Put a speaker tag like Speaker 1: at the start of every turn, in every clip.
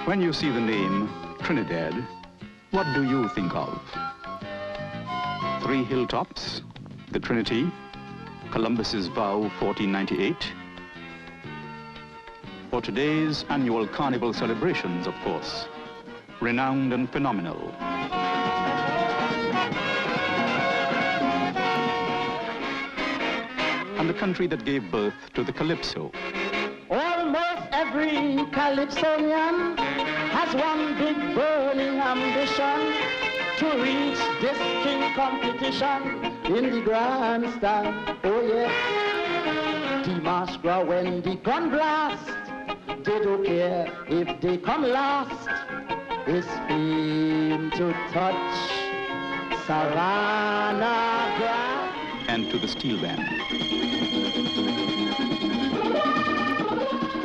Speaker 1: When you see the name Trinidad, what do you think of? 3 hilltops, the Trinity, Columbus's vow 1498, or today's annual carnival celebrations, of course, renowned and phenomenal. And the country that gave birth to the Calypso.
Speaker 2: Almost every Calypsonian has one big burning ambition to reach this king competition in the grandstand. Oh yeah, the march grow when the gun blast. They don't care if they come last. It's fame to touch Savannah grass.
Speaker 1: And to the steel band.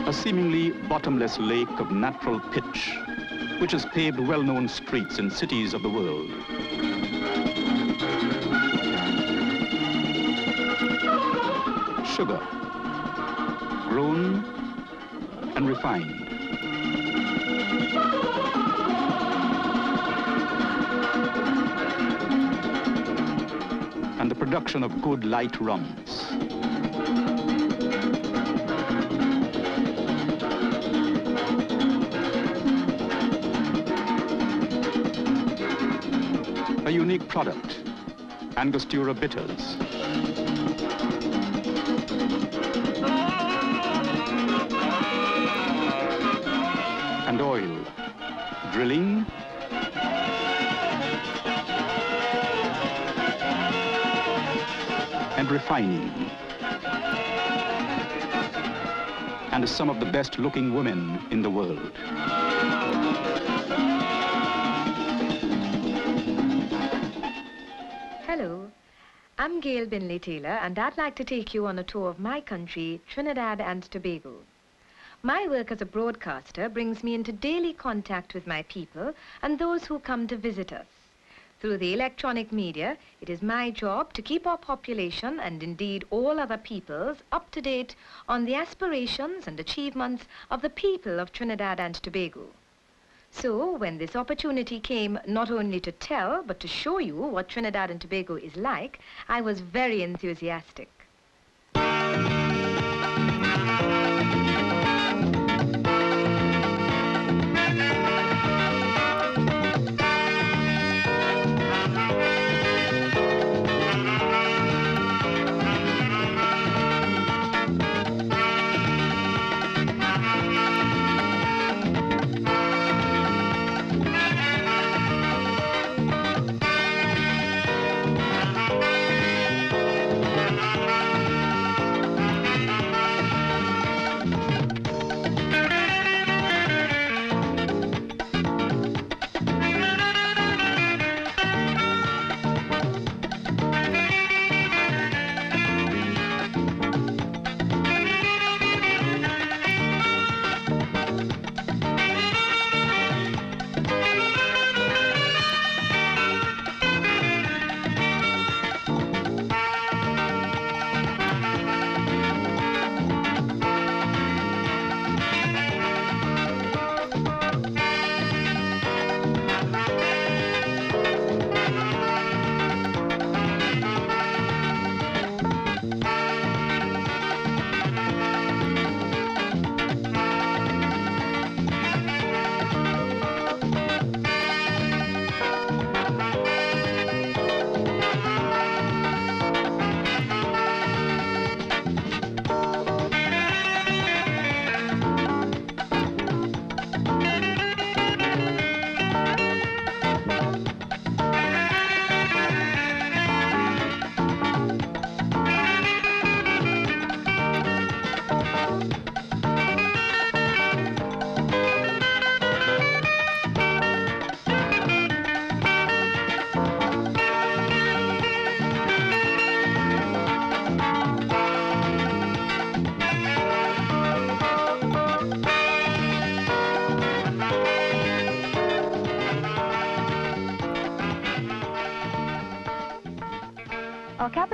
Speaker 1: A seemingly bottomless lake of natural pitch, which has paved well-known streets in cities of the world. Sugar, grown and refined. And the production of good light rums. A unique product, Angostura bitters. And oil, drilling, and refining. And some of the best looking women in the world.
Speaker 3: Hello, I'm Gail Binley Taylor, and I'd like to take you on a tour of my country, Trinidad and Tobago. My work as a broadcaster brings me into daily contact with my people and those who come to visit us. Through the electronic media, it is my job to keep our population, and indeed all other peoples, up to date on the aspirations and achievements of the people of Trinidad and Tobago. So, when this opportunity came not only to tell, but to show you what Trinidad and Tobago is like, I was very enthusiastic.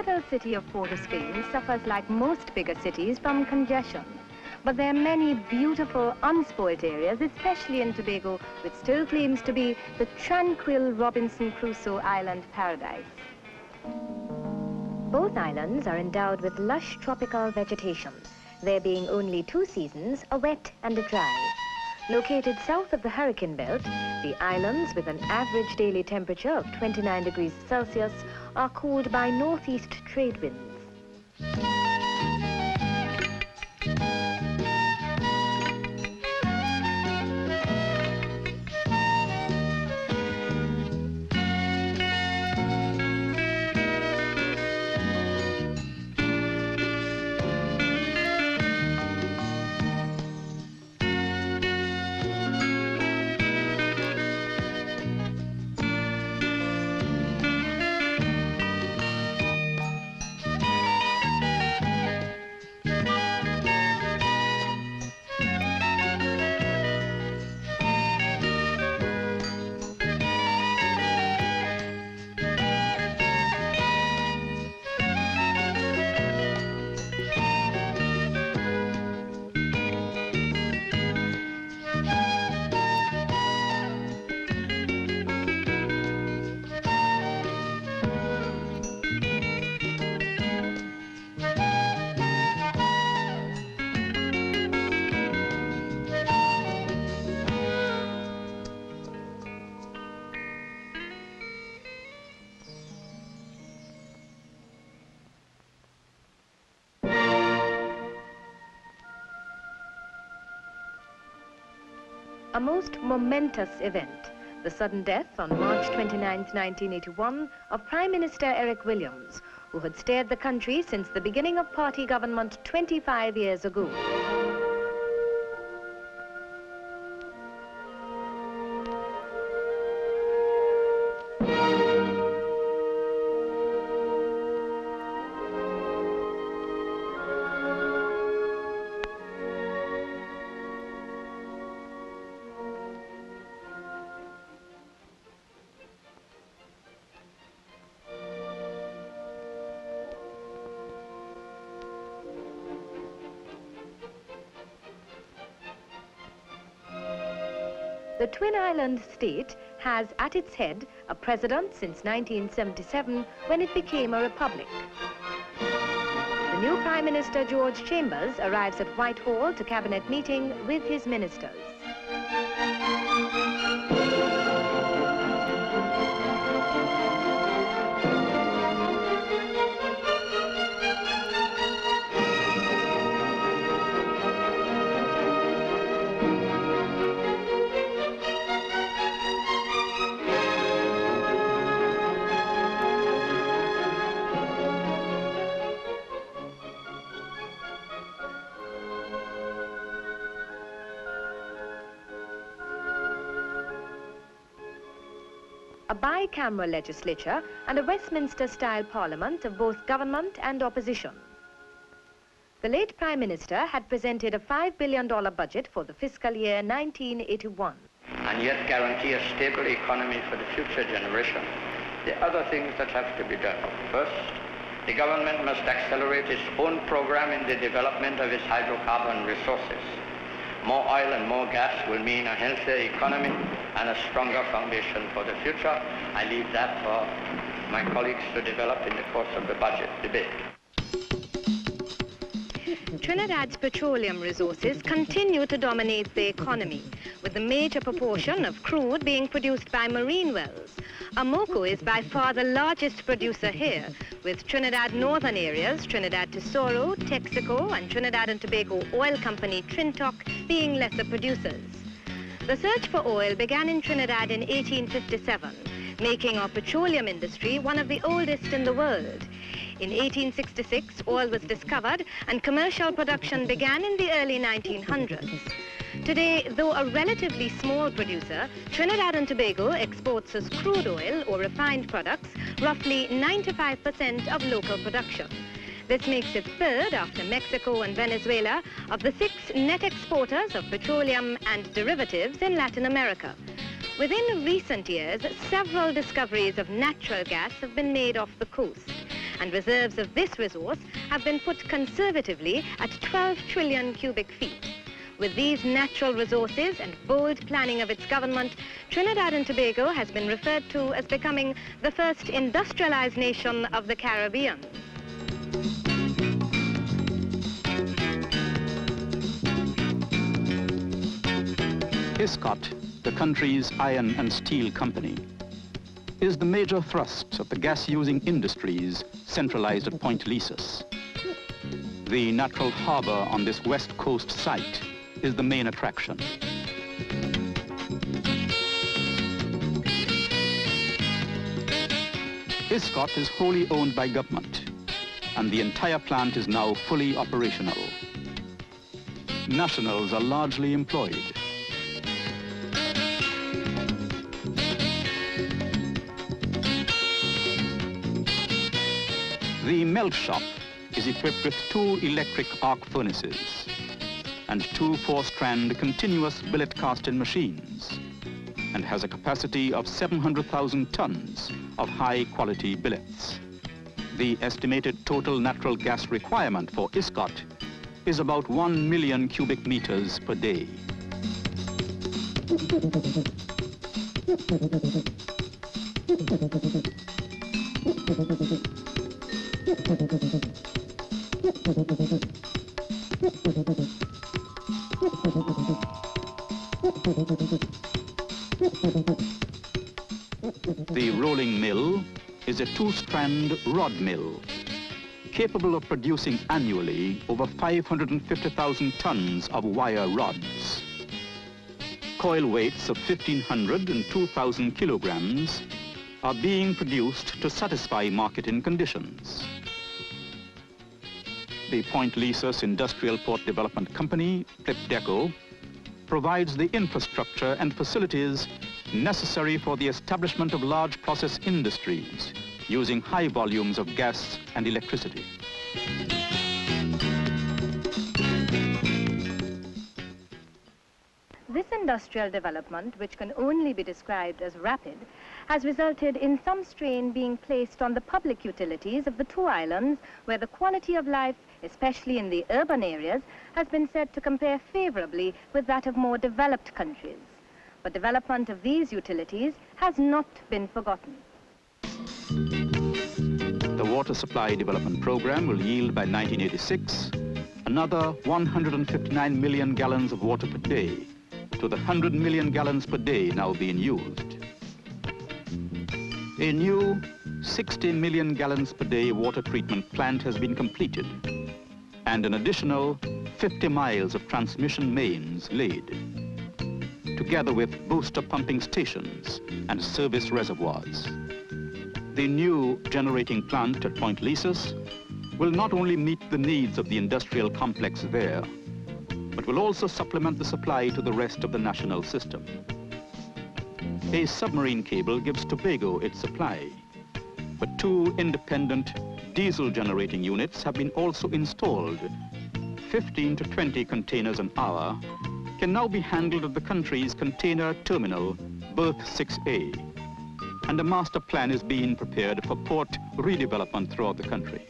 Speaker 3: capital city of Port of Spain suffers like most bigger cities from congestion. But there are many beautiful, unspoilt areas, especially in Tobago, which still claims to be the tranquil Robinson Crusoe island paradise. Both islands are endowed with lush tropical vegetation, there being only two seasons, a wet and a dry. Located south of the hurricane belt, the islands, with an average daily temperature of 29 degrees Celsius, are cooled by northeast trade winds. A most momentous event, the sudden death on March 29, 1981, of Prime Minister Eric Williams, who had steered the country since the beginning of party government 25 years ago. The Twin Island state has at its head a president since 1977, when it became a republic. The new Prime Minister, George Chambers, arrives at Whitehall to cabinet meeting with his ministers. A bicameral legislature and a Westminster-style parliament of both government and opposition. The late Prime Minister had presented a $5 billion budget for the fiscal year 1981.
Speaker 4: And yet guarantee a stable economy for the future generation. There are other things that have to be done. First, the government must accelerate its own program in the development of its hydrocarbon resources. More oil and more gas will mean a healthier economy and a stronger foundation for the future. I leave that for my colleagues to develop in the course of the budget debate.
Speaker 3: Trinidad's petroleum resources continue to dominate the economy, with the major proportion of crude being produced by marine wells. Amoco is by far the largest producer here, with Trinidad Northern Areas, Trinidad Tesoro, Texaco, and Trinidad and Tobago Oil Company Trintoc being lesser producers. The search for oil began in Trinidad in 1857, making our petroleum industry one of the oldest in the world. In 1866, oil was discovered and commercial production began in the early 1900s. Today, though a relatively small producer, Trinidad and Tobago exports as crude oil or refined products roughly 95% of local production. This makes it third, after Mexico and Venezuela, of the 6 net exporters of petroleum and derivatives in Latin America. Within recent years, several discoveries of natural gas have been made off the coast. and reserves of this resource have been put conservatively at 12 trillion cubic feet. With these natural resources and bold planning of its government, Trinidad and Tobago has been referred to as becoming the first industrialized nation of the Caribbean.
Speaker 1: ISCOT, the country's iron and steel company, is the major thrust of the gas-using industries centralized at Point Lisas. The natural harbor on this west coast site is the main attraction. ISCOT is wholly owned by government, and the entire plant is now fully operational. Nationals are largely employed. The melt shop is equipped with 2 electric arc furnaces and 2 4-strand continuous billet casting machines, and has a capacity of 700,000 tons of high-quality billets. The estimated total natural gas requirement for ISCOT is about 1 million cubic meters per day. The rolling mill is a 2-strand rod mill, capable of producing annually over 550,000 tons of wire rods. Coil weights of 1,500 and 2,000 kilograms are being produced to satisfy marketing conditions. The Point Lisas Industrial Port Development Company, PLIPDECO, provides the infrastructure and facilities necessary for the establishment of large process industries using high volumes of gas and electricity.
Speaker 3: This industrial development, which can only be described as rapid, has resulted in some strain being placed on the public utilities of the 2 islands, where the quality of life, especially in the urban areas, has been said to compare favorably with that of more developed countries. But development of these utilities has not been forgotten.
Speaker 1: The Water Supply Development Program will yield by 1986 another 159 million gallons of water per day to the 100 million gallons per day now being used. A new 60 million gallons per day water treatment plant has been completed, and an additional 50 miles of transmission mains laid, together with booster pumping stations and service reservoirs. The new generating plant at Point Lisas will not only meet the needs of the industrial complex there, but will also supplement the supply to the rest of the national system. A submarine cable gives Tobago its supply, but 2 independent diesel generating units have been also installed. 15 to 20 containers an hour can now be handled at the country's container terminal, berth 6A, and a master plan is being prepared for port redevelopment throughout the country.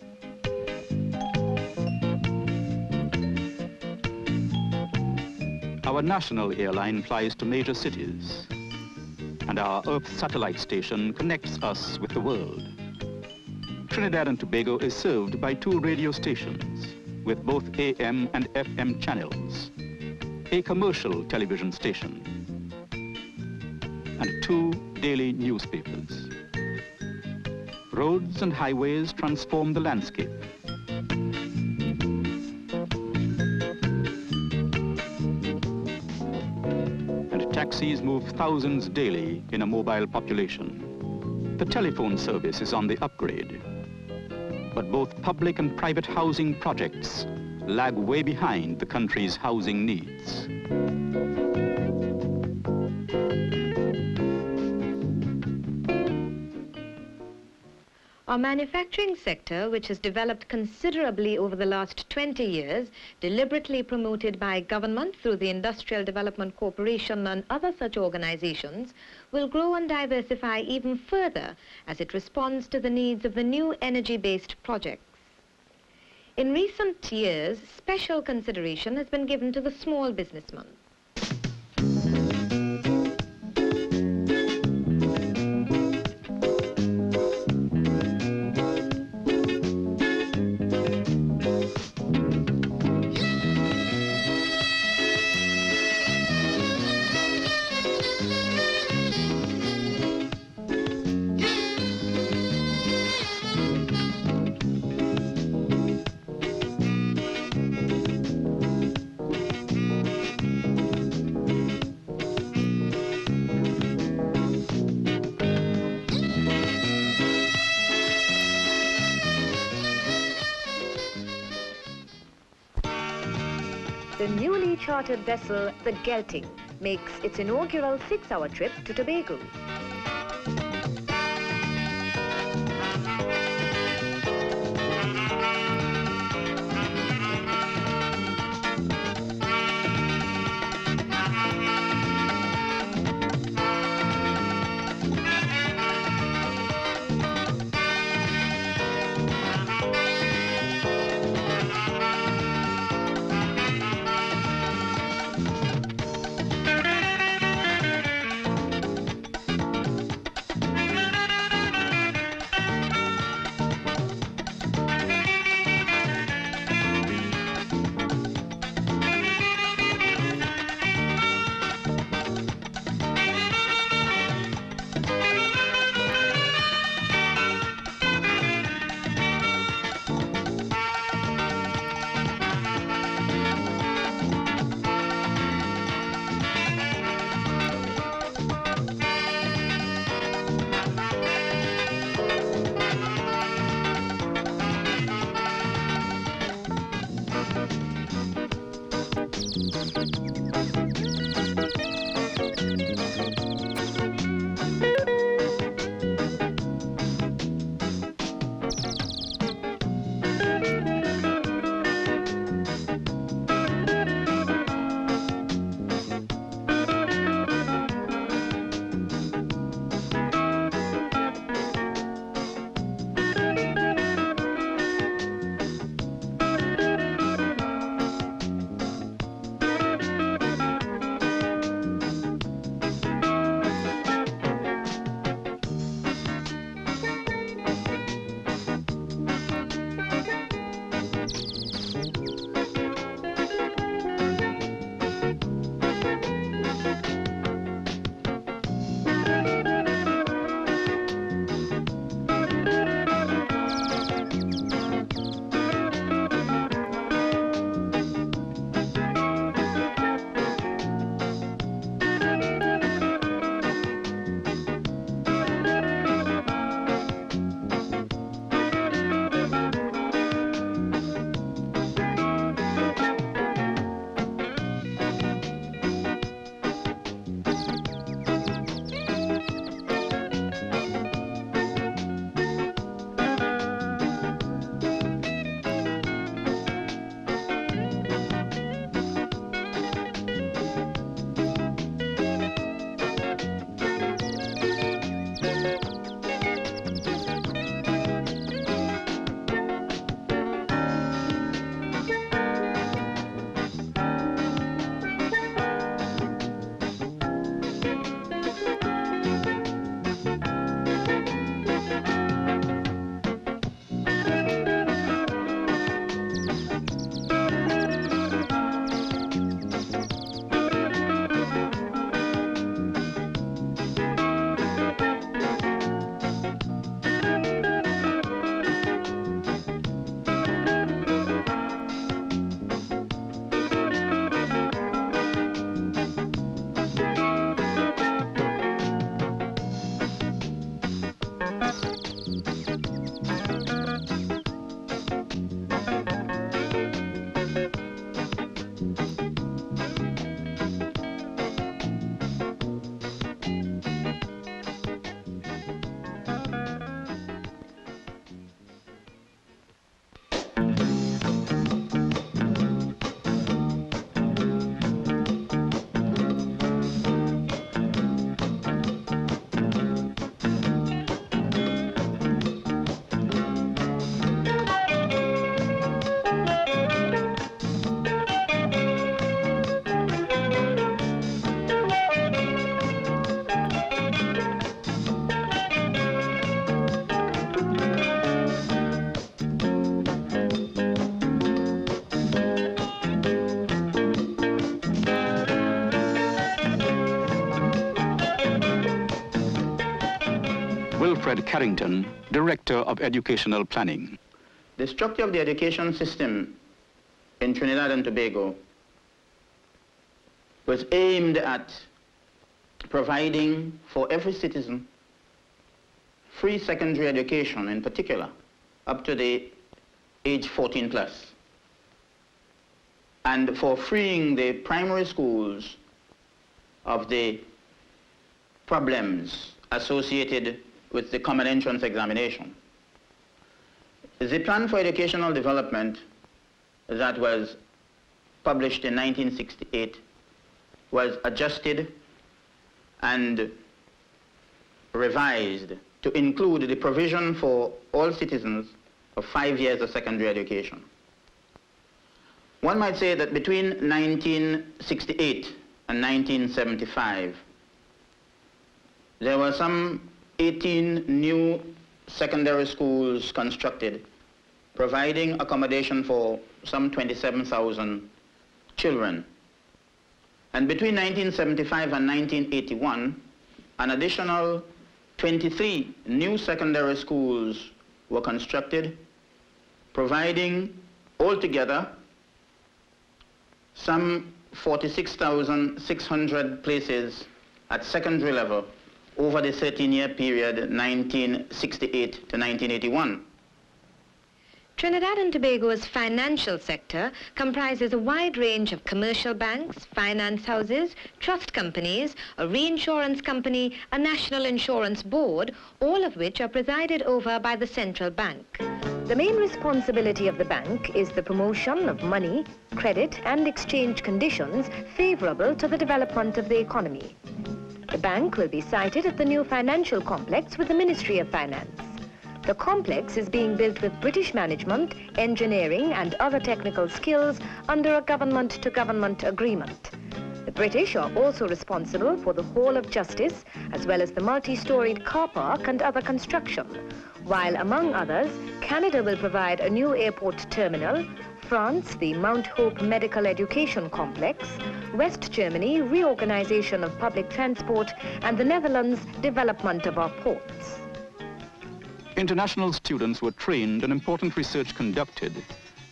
Speaker 1: Our national airline flies to major cities, and our Earth satellite station connects us with the world. Trinidad and Tobago is served by 2 radio stations with both AM and FM channels, a commercial television station, and 2 daily newspapers. Roads and highways transform the landscape. Taxis move thousands daily in a mobile population. The telephone service is on the upgrade. But both public and private housing projects lag way behind the country's housing needs.
Speaker 3: Our manufacturing sector, which has developed considerably over the last 20 years, deliberately promoted by government through the Industrial Development Corporation and other such organizations, will grow and diversify even further as it responds to the needs of the new energy-based projects. In recent years, special consideration has been given to the small businessman. The newly chartered vessel, the Gelting, makes its inaugural 6-hour trip to Tobago.
Speaker 1: Fred Carrington, Director of Educational Planning.
Speaker 5: The structure of the education system in Trinidad and Tobago was aimed at providing for every citizen free secondary education, in particular, up to the age 14 plus, and for freeing the primary schools of the problems associated with the common entrance examination. The plan for educational development that was published in 1968 was adjusted and revised to include the provision for all citizens of 5 years of secondary education. One might say that between 1968 and 1975, there were some 18 new secondary schools constructed, providing accommodation for some 27,000 children. And between 1975 and 1981, an additional 23 new secondary schools were constructed, providing altogether some 46,600 places at secondary level over the 13-year period 1968 to 1981.
Speaker 3: Trinidad and Tobago's financial sector comprises a wide range of commercial banks, finance houses, trust companies, a reinsurance company, a national insurance board, all of which are presided over by the central bank. The main responsibility of the bank is the promotion of money, credit and exchange conditions favorable to the development of the economy. The bank will be sited at the new financial complex with the Ministry of Finance. The complex is being built with British management, engineering and other technical skills under a government-to-government agreement. The British are also responsible for the Hall of Justice, as well as the multi-storied car park and other construction, while, among others, Canada will provide a new airport terminal, France the Mount Hope Medical Education Complex, West Germany reorganization of public transport, and the Netherlands development of our ports.
Speaker 1: International students were trained and important research conducted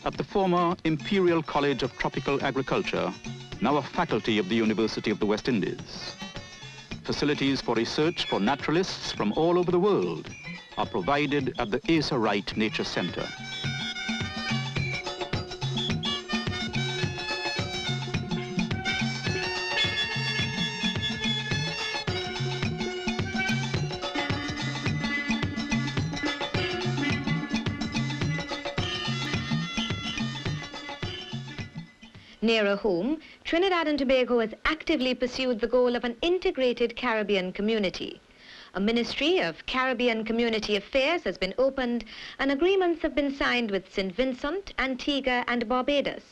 Speaker 1: at the former Imperial College of Tropical Agriculture, now a faculty of the University of the West Indies. Facilities for research for naturalists from all over the world are provided at the Asa Wright Nature Center.
Speaker 3: Nearer home, Trinidad and Tobago has actively pursued the goal of an integrated Caribbean community. A Ministry of Caribbean Community Affairs has been opened and agreements have been signed with St. Vincent, Antigua and Barbados.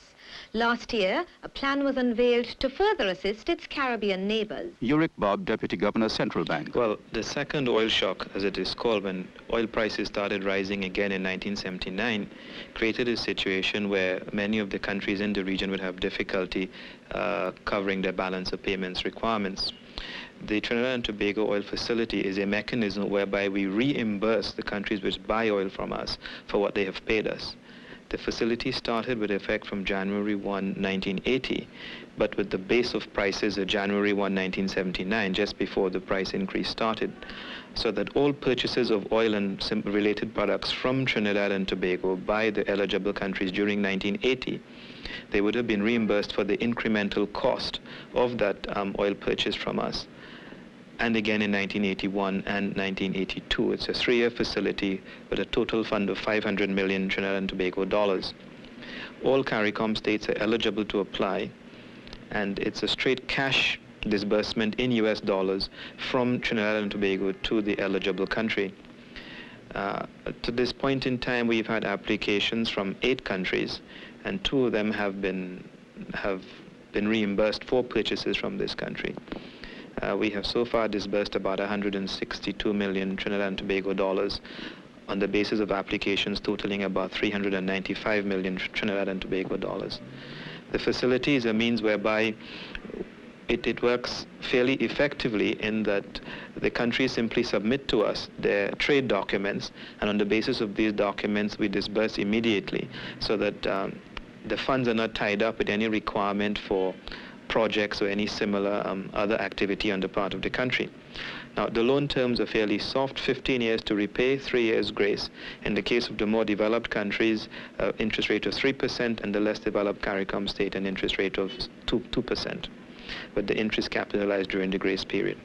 Speaker 3: Last year, a plan was unveiled to further assist its Caribbean neighbors.
Speaker 1: Uric Bob, Deputy Governor, Central Bank.
Speaker 6: Well, the second oil shock, as it is called, when oil prices started rising again in 1979, created a situation where many of the countries in the region would have difficulty covering their balance of payments requirements. The Trinidad and Tobago Oil Facility is a mechanism whereby we reimburse the countries which buy oil from us for what they have paid us. The facility started with effect from January 1, 1980, but with the base of prices of January 1, 1979, just before the price increase started, so that all purchases of oil and related products from Trinidad and Tobago by the eligible countries during 1980, they would have been reimbursed for the incremental cost of that oil purchase from us. And again in 1981 and 1982. It's a 3-year facility with a total fund of 500 million Trinidad and Tobago dollars. All CARICOM states are eligible to apply, and it's a straight cash disbursement in US dollars from Trinidad and Tobago to the eligible country. To this point in time, we've had applications from 8 countries, and 2 of them have been reimbursed for purchases from this country. We have so far disbursed about 162 million Trinidad and Tobago dollars on the basis of applications totaling about 395 million Trinidad and Tobago dollars. The facility is a means whereby it works fairly effectively in that the countries simply submit to us their trade documents, and on the basis of these documents we disburse immediately, so that the funds are not tied up with any requirement for projects or any similar other activity on the part of the country. Now, the loan terms are fairly soft: 15 years to repay, 3 years grace. In the case of the more developed countries, interest rate of 3%, and the less developed CARICOM state, an interest rate of 2%, but the interest capitalized during the grace period.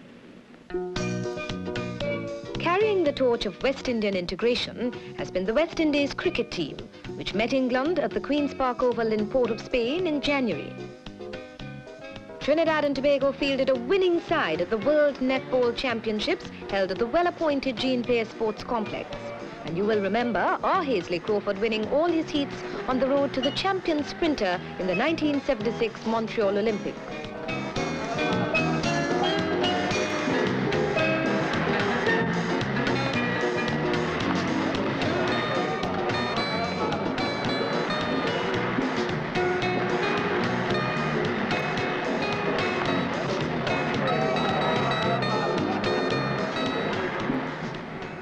Speaker 3: Carrying the torch of West Indian integration has been the West Indies cricket team, which met England at the Queen's Park Oval in Port of Spain in January. Trinidad and Tobago fielded a winning side at the World Netball Championships held at the well-appointed Jean Payer Sports Complex. And you will remember R. Hazley Crawford winning all his heats on the road to the champion sprinter in the 1976 Montreal Olympics.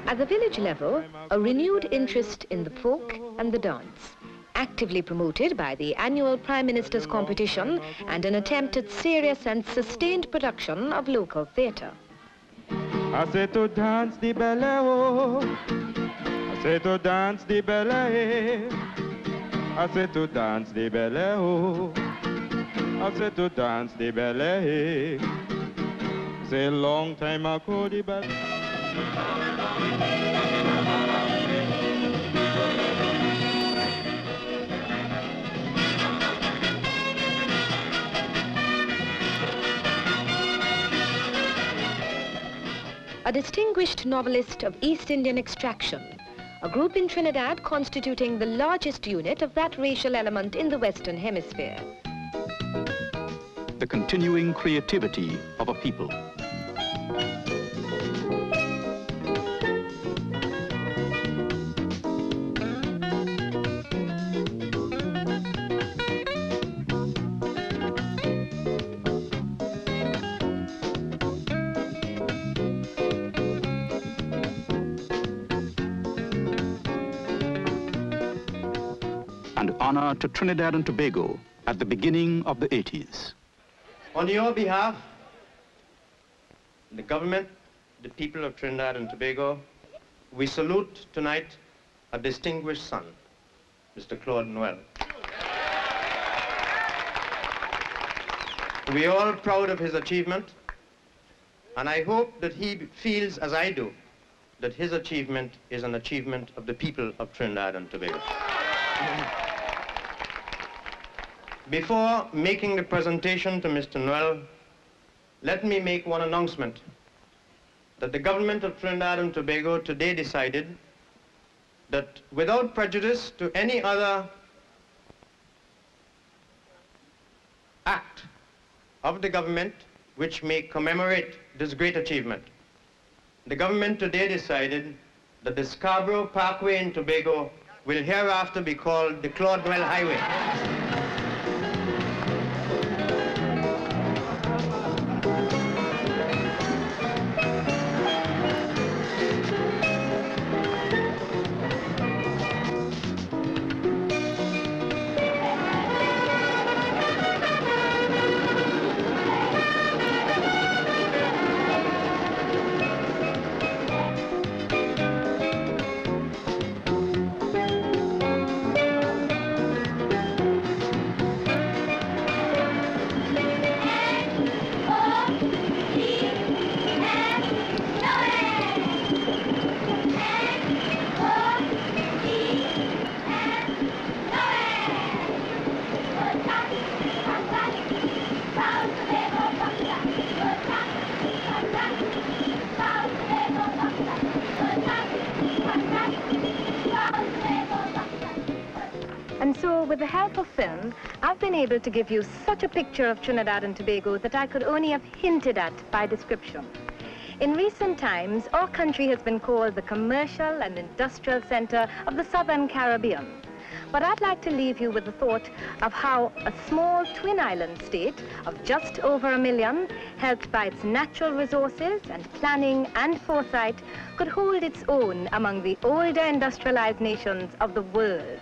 Speaker 3: At the village level, a renewed interest in the folk and the dance, actively promoted by the annual Prime Minister's competition and an attempt at serious and sustained production of local theatre.
Speaker 7: I said to dance the ballet, I said to dance the ballet, I said to dance the ballet, I said to dance the ballet. Say a long time ago the ballet.
Speaker 3: A distinguished novelist of East Indian extraction, a group in Trinidad constituting the largest unit of that racial element in the Western Hemisphere.
Speaker 1: The continuing creativity of a people. And honor to Trinidad and Tobago at the beginning of the 80s.
Speaker 8: On your behalf, the government, the people of Trinidad and Tobago, we salute tonight a distinguished son, Mr. Claude Noel. We are all proud of his achievement, and I hope that he feels, as I do, that his achievement is an achievement of the people of Trinidad and Tobago. Before making the presentation to Mr. Noel, let me make one announcement, that the government of Trinidad and Tobago today decided that without prejudice to any other act of the government which may commemorate this great achievement, the government today decided that the Scarborough Parkway in Tobago will hereafter be called the Claude Noel Highway.
Speaker 3: And so, with the help of film, I've been able to give you such a picture of Trinidad and Tobago that I could only have hinted at by description. In recent times, our country has been called the commercial and industrial center of the Southern Caribbean. But I'd like to leave you with the thought of how a small twin island state of just over 1 million, helped by its natural resources and planning and foresight, could hold its own among the older industrialized nations of the world.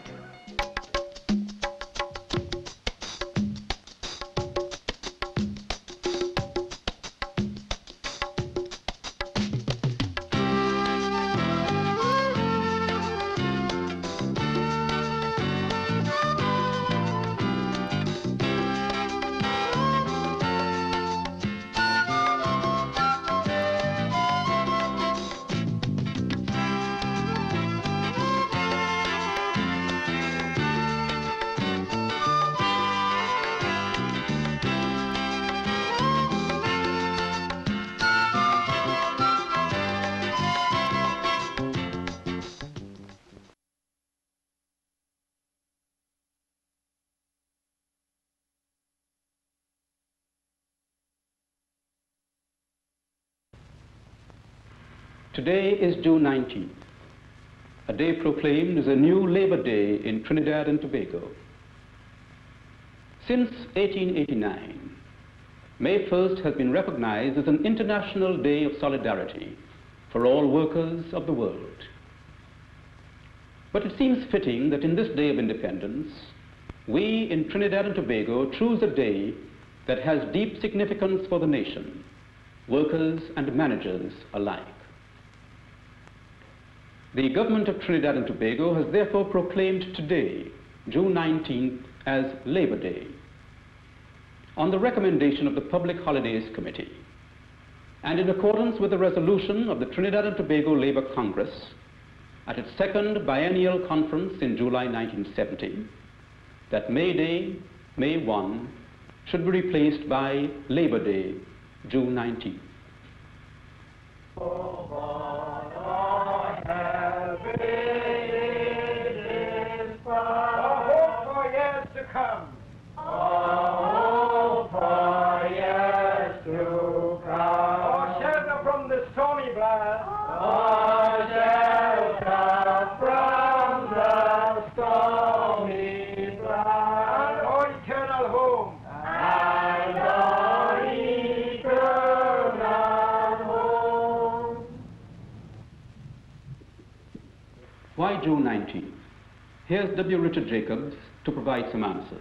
Speaker 9: Today is June 19th, a day proclaimed as a new Labor Day in Trinidad and Tobago. Since 1889, May 1st has been recognized as an International Day of Solidarity for all workers of the world. But it seems fitting that in this Day of Independence, we in Trinidad and Tobago choose a day that has deep significance for the nation, workers and managers alike. The government of Trinidad and Tobago has therefore proclaimed today, June 19th, as Labor Day, on the recommendation of the Public Holidays Committee, and in accordance with the resolution of the Trinidad and Tobago Labour Congress at its second biennial conference in July 1970, that May Day, May 1, should be replaced by Labor Day, June 19th. Why June 19th? Here's W. Richard Jacobs to provide some answers.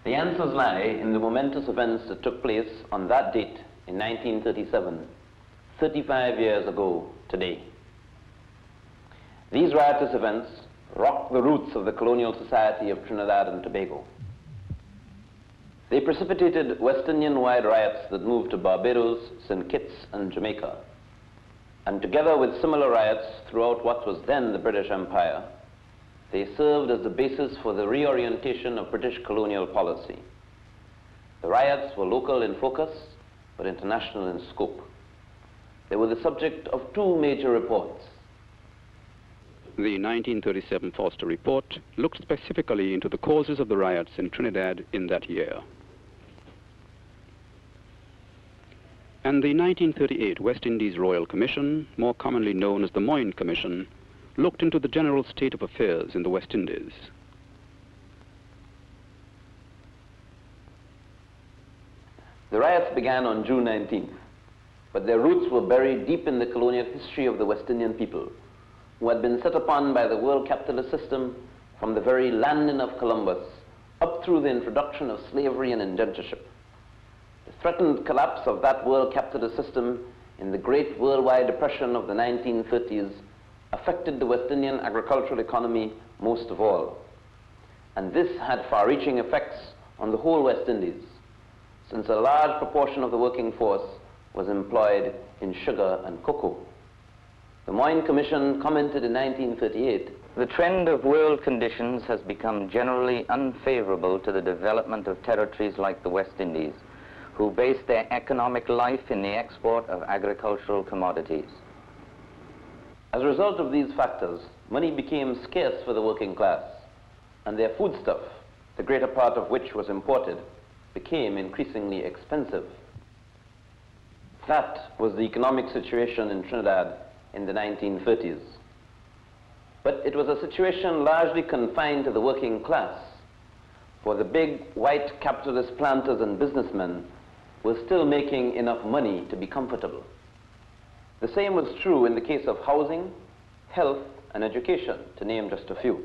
Speaker 10: The answers lie in the momentous events that took place on that date in 1937, 35 years ago today. These riotous events rocked the roots of the colonial society of Trinidad and Tobago. They precipitated West Indian-wide riots that moved to Barbados, St. Kitts, and Jamaica. And together with similar riots throughout what was then the British Empire, they served as the basis for the reorientation of British colonial policy. The riots were local in focus, but international in scope. They were the subject of two major reports.
Speaker 9: The 1937 Foster Report looked specifically into the causes of the riots in Trinidad in that year. And the 1938 West Indies Royal Commission, more commonly known as the Moyne Commission, looked into the general state of affairs in the West Indies.
Speaker 10: The riots began on June 19th, but their roots were buried deep in the colonial history of the West Indian people, who had been set upon by the world capitalist system from the very landing of Columbus up through the introduction of slavery and indentureship. The threatened collapse of that world capitalist system in the great worldwide depression of the 1930s affected the West Indian agricultural economy most of all. And this had far-reaching effects on the whole West Indies, since a large proportion of the working force was employed in sugar and cocoa. The Moyne Commission commented in 1938, "The trend of world conditions has become generally unfavorable to the development of territories like the West Indies, who base their economic life in the export of agricultural commodities. As a result of these factors, money became scarce for the working class, and their foodstuff, the greater part of which was imported, became increasingly expensive." That was the economic situation in Trinidad in the 1930s. But it was a situation largely confined to the working class, for the big white capitalist planters and businessmen were still making enough money to be comfortable. The same was true in the case of housing, health, and education, to name just a few.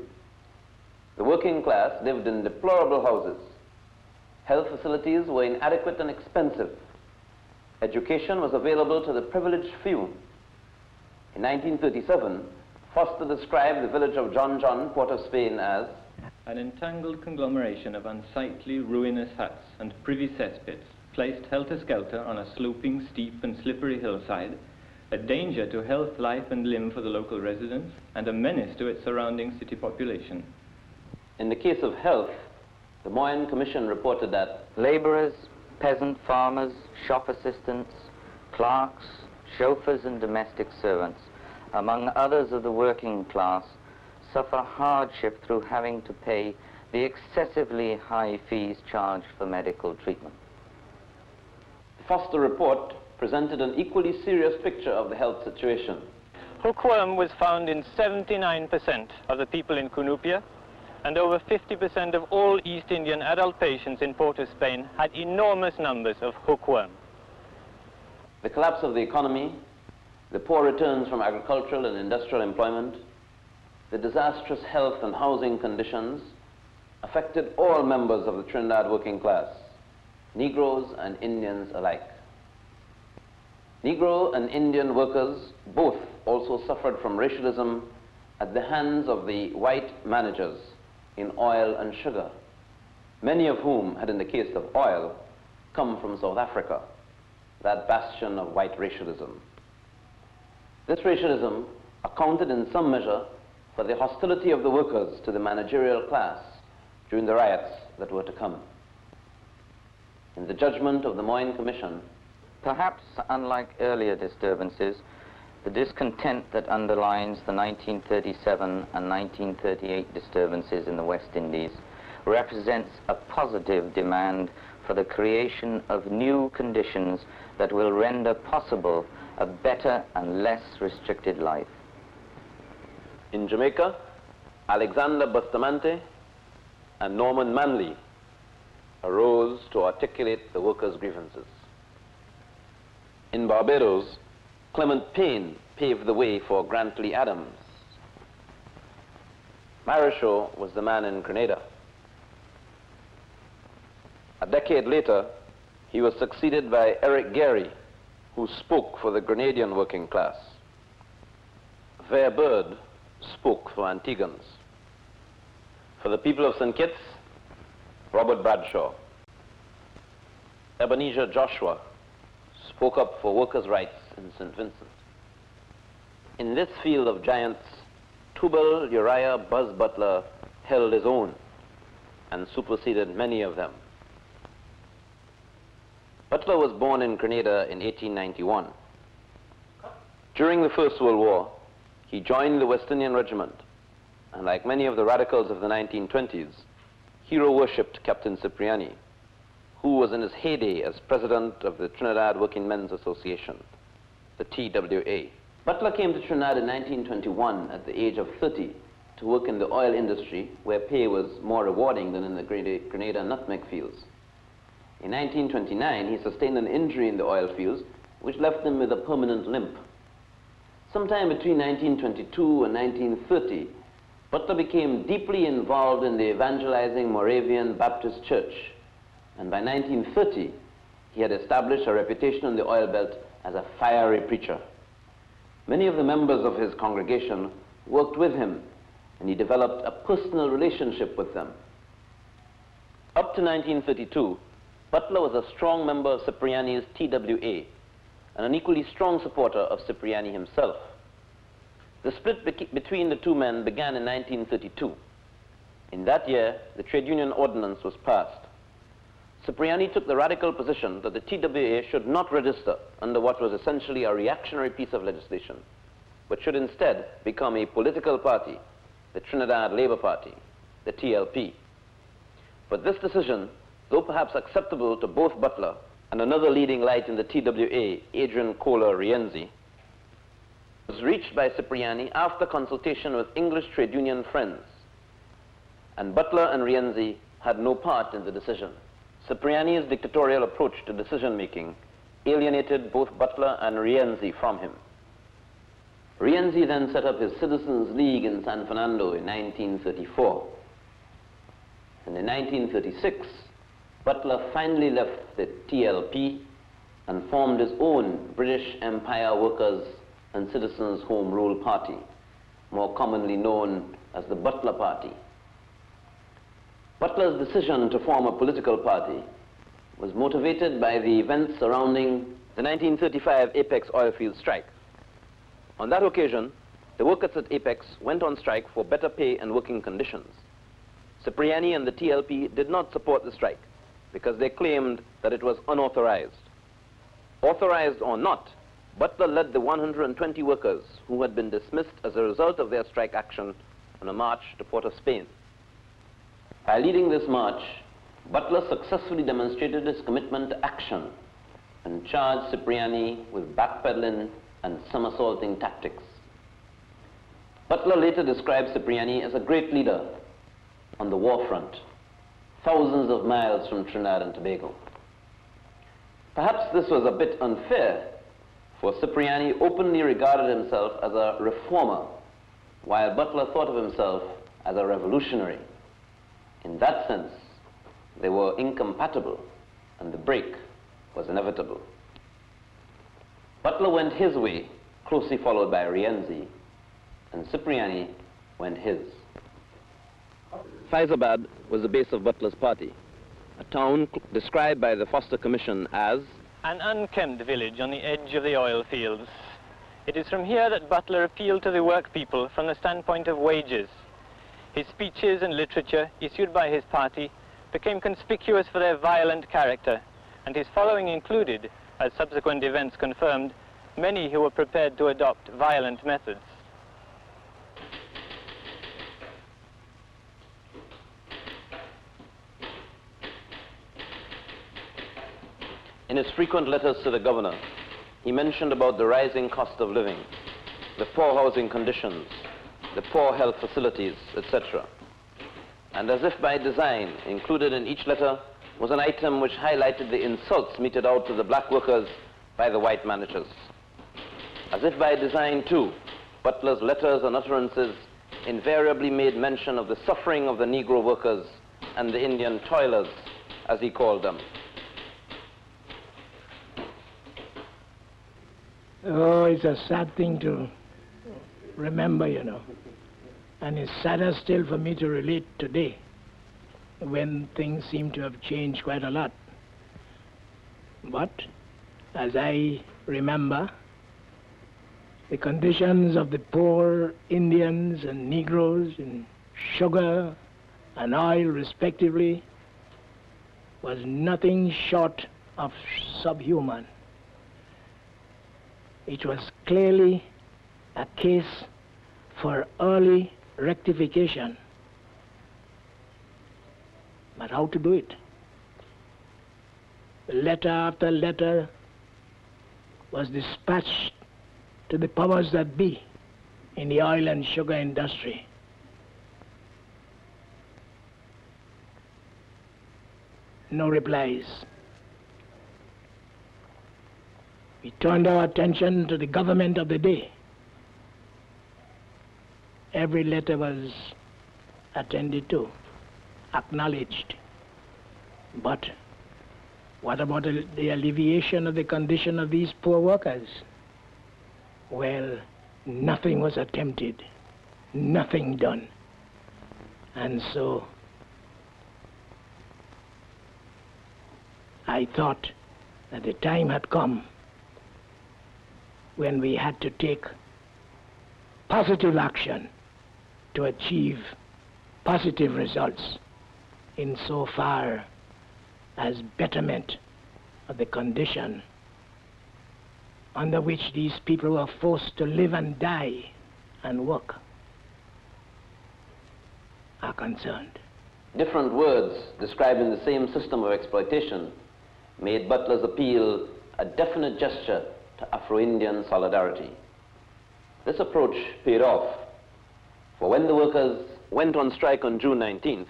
Speaker 10: The working class lived in deplorable houses. Health facilities were inadequate and expensive. Education was available to the privileged few. In 1937, Foster described the village of John John, Port of Spain, as
Speaker 11: an entangled conglomeration of unsightly, ruinous huts and privy cesspits, placed helter-skelter on a sloping, steep and slippery hillside, a danger to health, life and limb for the local residents, and a menace to its surrounding city population.
Speaker 10: In the case of health, the Moyen Commission reported that
Speaker 12: laborers, peasant farmers, shop assistants, clerks, chauffeurs and domestic servants, among others of the working class, suffer hardship through having to pay the excessively high fees charged for medical treatment.
Speaker 10: The Foster report presented an equally serious picture of the health situation.
Speaker 11: Hookworm was found in 79% of the people in Cunupia, and over 50% of all East Indian adult patients in Port of Spain had enormous numbers of hookworm.
Speaker 10: The collapse of the economy, the poor returns from agricultural and industrial employment, the disastrous health and housing conditions affected all members of the Trinidad working class, Negroes and Indians alike. Negro and Indian workers both also suffered from racialism at the hands of the white managers in oil and sugar, many of whom had, in the case of oil, come from South Africa, that bastion of white racialism. This racialism accounted in some measure for the hostility of the workers to the managerial class during the riots that were to come. In the judgment of the Moyen Commission,
Speaker 12: perhaps unlike earlier disturbances, the discontent that underlines the 1937 and 1938 disturbances in the West Indies represents a positive demand for the creation of new conditions that will render possible a better and less restricted life.
Speaker 10: In Jamaica, Alexander Bustamante and Norman Manley arose to articulate the workers' grievances. In Barbados, Clement Payne paved the way for Grantley Adams. Marichaud was the man in Grenada. A decade later, he was succeeded by Eric Gary, who spoke for the Grenadian working class. Vere Bird spoke for Antiguans. For the people of St. Kitts, Robert Bradshaw. Ebenezer Joshua spoke up for workers' rights in St. Vincent. In this field of giants, Tubal Uriah Buzz Butler held his own and superseded many of them. Butler was born in Grenada in 1891. During the First World War, he joined the West Indian Regiment, and like many of the radicals of the 1920s, hero-worshipped Captain Cipriani, who was in his heyday as president of the Trinidad Working Men's Association, the TWA. Butler came to Trinidad in 1921 at the age of 30 to work in the oil industry, where pay was more rewarding than in the Grenada nutmeg fields. In 1929, he sustained an injury in the oil fields, which left him with a permanent limp. Sometime between 1922 and 1930, Butler became deeply involved in the evangelizing Moravian Baptist Church, and by 1930, he had established a reputation in the oil belt as a fiery preacher. Many of the members of his congregation worked with him, and he developed a personal relationship with them. Up to 1932, Butler was a strong member of Cipriani's TWA, and an equally strong supporter of Cipriani himself. The split between the two men began in 1932. In that year, the Trade Union Ordinance was passed. Cipriani took the radical position that the TWA should not register under what was essentially a reactionary piece of legislation, but should instead become a political party, the Trinidad Labour Party, the TLP. But this decision, though perhaps acceptable to both Butler and another leading light in the TWA, Adrian Kohler Rienzi, was reached by Cipriani after consultation with English trade union friends, and Butler and Rienzi had no part in the decision. Cipriani's dictatorial approach to decision-making alienated both Butler and Rienzi from him. Rienzi then set up his Citizens' League in San Fernando in 1934. And in 1936, Butler finally left the TLP and formed his own British Empire Workers' and Citizens' Home Rule Party, more commonly known as the Butler Party. Butler's decision to form a political party was motivated by the events surrounding the 1935 Apex oilfield strike. On that occasion, the workers at Apex went on strike for better pay and working conditions. Cipriani and the TLP did not support the strike because they claimed that it was unauthorized. Authorized or not, Butler led the 120 workers who had been dismissed as a result of their strike action on a march to Port of Spain. By leading this march, Butler successfully demonstrated his commitment to action and charged Cipriani with backpedaling and somersaulting tactics. Butler later described Cipriani as a great leader on the war front, thousands of miles from Trinidad and Tobago. Perhaps this was a bit unfair, for Cipriani openly regarded himself as a reformer, while Butler thought of himself as a revolutionary. In that sense, they were incompatible, and the break was inevitable. Butler went his way, closely followed by Rienzi, and Cipriani went his. Faizabad was the base of Butler's party, a town described by the Foster Commission as
Speaker 11: an unkempt village on the edge of the oil fields. It is from here that Butler appealed to the work people from the standpoint of wages. His speeches and literature, issued by his party, became conspicuous for their violent character, and his following included, as subsequent events confirmed, many who were prepared to adopt violent methods.
Speaker 10: In his frequent letters to the governor, he mentioned about the rising cost of living, the poor housing conditions, the poor health facilities, etc. And as if by design, included in each letter was an item which highlighted the insults meted out to the black workers by the white managers. As if by design, too, Butler's letters and utterances invariably made mention of the suffering of the Negro workers and the Indian toilers, as he called them.
Speaker 2: Oh, it's a sad thing to remember, you know. And it's sadder still for me to relate today, when things seem to have changed quite a lot. But as I remember, the conditions of the poor Indians and Negroes in sugar and oil, respectively, was nothing short of subhuman. It was clearly a case for early rectification. But how to do it? Letter after letter was dispatched to the powers that be in the oil and sugar industry. No replies. We turned our attention to the government of the day. Every letter was attended to, acknowledged. But what about the alleviation of the condition of these poor workers? Well, nothing was attempted, nothing done. And so I thought that the time had come when we had to take positive action to achieve positive results insofar as betterment of the condition under which these people were forced to live and die and work are concerned.
Speaker 10: Different words describing the same system of exploitation made Butler's appeal a definite gesture to Afro-Indian solidarity. This approach paid off, for when the workers went on strike on June 19th,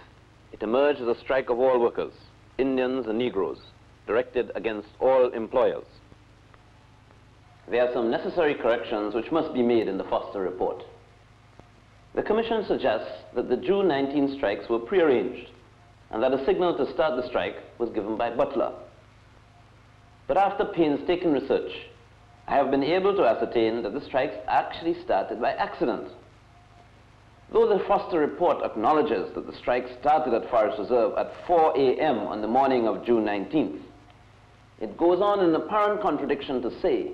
Speaker 10: it emerged as a strike of all workers, Indians and Negroes, directed against all employers. There are some necessary corrections which must be made in the Foster report. The Commission suggests that the June 19 strikes were prearranged and that a signal to start the strike was given by Butler. But after painstaking research, I have been able to ascertain that the strikes actually started by accident. Though the Foster report acknowledges that the strike started at Forest Reserve at 4 a.m. on the morning of June 19th, it goes on in apparent contradiction to say